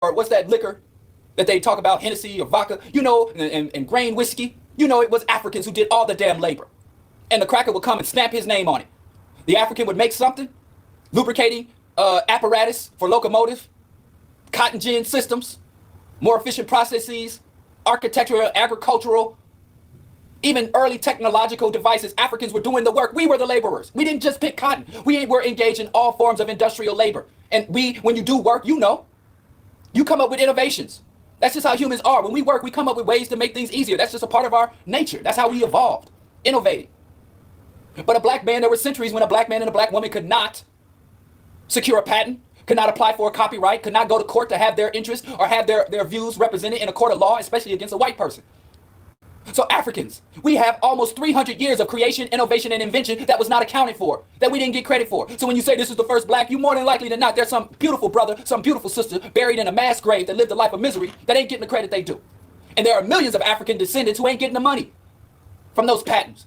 or what's that liquor that they talk about, Hennessy or vodka, you know, and grain whiskey. You know, it was Africans who did all the damn labor. And the cracker would come and stamp his name on it. The African would make something, lubricating apparatus for locomotive, cotton gin systems, more efficient processes, architectural, agricultural, even early technological devices. Africans were doing the work. We were the laborers. We didn't just pick cotton. We were engaged in all forms of industrial labor. And when you do work, you know, you come up with innovations. That's just how humans are. When we work, we come up with ways to make things easier. That's just a part of our nature. That's how we evolved, innovating. But a black man, there were centuries when a black man and a black woman could not secure a patent, could not apply for a copyright, could not go to court to have their interests or have their views represented in a court of law, especially against a white person. So Africans, we have almost 300 years of creation, innovation, and invention that was not accounted for, that we didn't get credit for. So when you say this is the first black, you more than likely than not, there's some beautiful brother, some beautiful sister buried in a mass grave that lived a life of misery that ain't getting the credit they do. And there are millions of African descendants who ain't getting the money from those patents.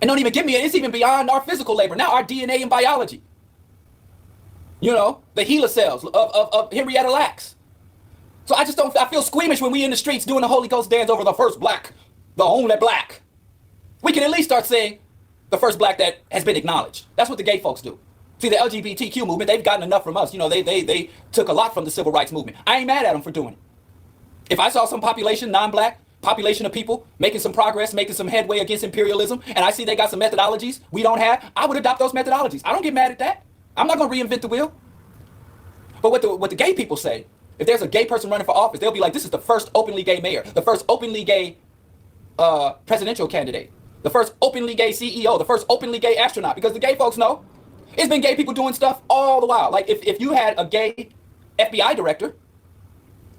And don't even give me it, it's even beyond our physical labor. Now our DNA and biology. You know, the HeLa cells of Henrietta Lacks. So I feel squeamish when we in the streets doing the Holy Ghost dance over the first black, the only black. We can at least start saying the first black that has been acknowledged. That's what the gay folks do. See, the LGBTQ movement, they've gotten enough from us. You know, they took a lot from the civil rights movement. I ain't mad at them for doing it. If I saw some population, non-black, population of people making some progress, making some headway against imperialism, and I see they got some methodologies we don't have, I would adopt those methodologies. I don't get mad at that. I'm not going to reinvent the wheel. But what the gay people say, if there's a gay person running for office, they'll be like, this is the first openly gay mayor, the first openly gay presidential candidate, the first openly gay CEO, the first openly gay astronaut, because the gay folks know it's been gay people doing stuff all the while. Like if you had a gay FBI director,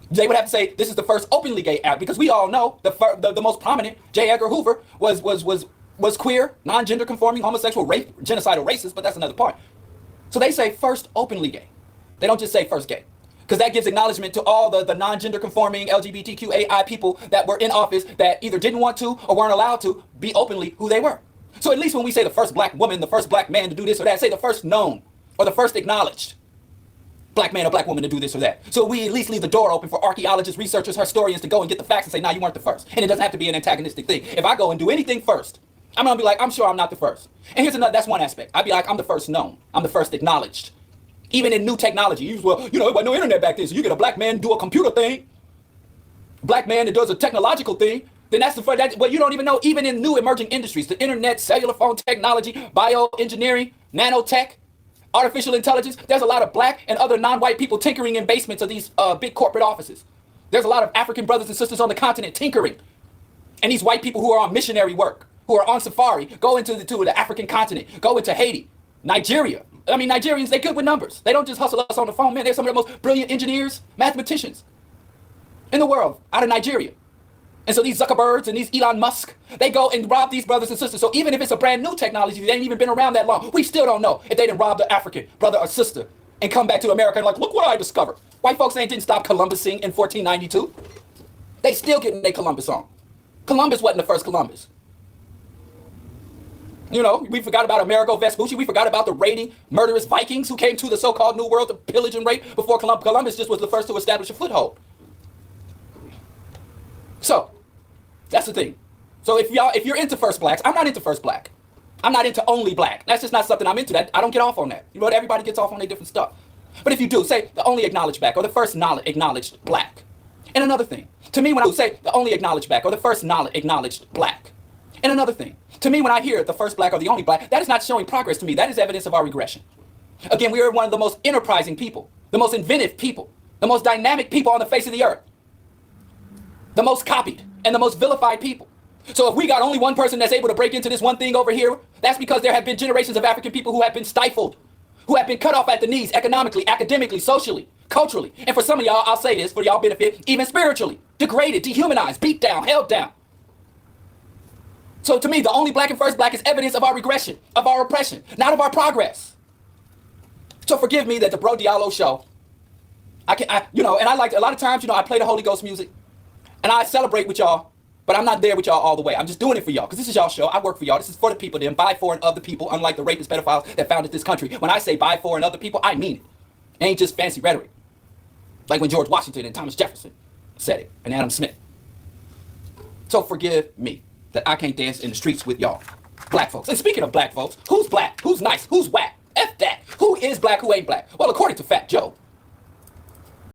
they would have to say this is the first openly gay act, because we all know the most prominent, J. Edgar Hoover, was queer, non-gender conforming, homosexual, rape, genocidal, racist, but that's another part. So they say first openly gay. They don't just say first gay, because that gives acknowledgement to all the non-gender conforming LGBTQAI people that were in office that either didn't want to or weren't allowed to be openly who they were. So at least when we say the first black woman, the first black man to do this or that, say the first known or the first acknowledged black man or black woman to do this or that. So we at least leave the door open for archaeologists, researchers, historians to go and get the facts and say, nah, you weren't the first. And it doesn't have to be an antagonistic thing. If I go and do anything first, I'm going to be like, I'm sure I'm not the first. And here's another, that's one aspect. I'd be like, I'm the first known. I'm the first acknowledged. Even in new technology, well, you know, there was no internet back then, so you get a black man do a computer thing, black man that does a technological thing, then that's the first, well, you don't even know, even in new emerging industries, the internet, cellular phone technology, bioengineering, nanotech, artificial intelligence, there's a lot of black and other non-white people tinkering in basements of these big corporate offices. There's a lot of African brothers and sisters on the continent tinkering. And these white people who are on missionary work, who are on safari, go into the African continent, go into Haiti, Nigeria. I mean, Nigerians, they're good with numbers. They don't just hustle us on the phone, man. They're some of the most brilliant engineers, mathematicians in the world out of Nigeria. And so these Zuckerbergs and these Elon Musk, they go and rob these brothers and sisters. So even if it's a brand new technology, they ain't even been around that long, we still don't know if they didn't rob the African brother or sister and come back to America and like, look what I discovered. White folks didn't stop Columbusing in 1492. They still getting their Columbus on. Columbus wasn't the first Columbus. You know, we forgot about Amerigo Vespucci. We forgot about the raiding, murderous Vikings who came to the so-called New World to pillage and rape before Columbus. Columbus just was the first to establish a foothold. So, that's the thing. So if you're into first blacks, I'm not into first black. I'm not into only black. That's just not something I'm into. That I don't get off on that. You know, everybody gets off on their different stuff. But if you do, say the only acknowledged black or the first acknowledged black. And another thing, to me when I say the only acknowledged black or the first acknowledged black. And another thing, to me when I hear the first black or the only black, that is not showing progress to me. That is evidence of our regression. Again, we are one of the most enterprising people, the most inventive people, the most dynamic people on the face of the earth, the most copied and the most vilified people. So if we got only one person that's able to break into this one thing over here, that's because there have been generations of African people who have been stifled, who have been cut off at the knees economically, academically, socially, culturally. And for some of y'all, I'll say this for y'all benefit, even spiritually, degraded, dehumanized, beat down, held down. So to me, the only black and first black is evidence of our regression, of our oppression, not of our progress. So forgive me that the Bro Diallo show, and I like, a lot of times, I play the Holy Ghost music and I celebrate with y'all, but I'm not there with y'all all the way. I'm just doing it for y'all because this is y'all show. I work for y'all. This is for the people, them by, for, and of the people, unlike the rapist pedophiles that founded this country. When I say by, for, and of the people, I mean it. It ain't just fancy rhetoric. Like when George Washington and Thomas Jefferson said it, and Adam Smith. So forgive me that I can't dance in the streets with y'all, black folks. And speaking of black folks, who's black? Who's nice? Who's whack? F that. Who is black? Who ain't black? Well, according to Fat Joe,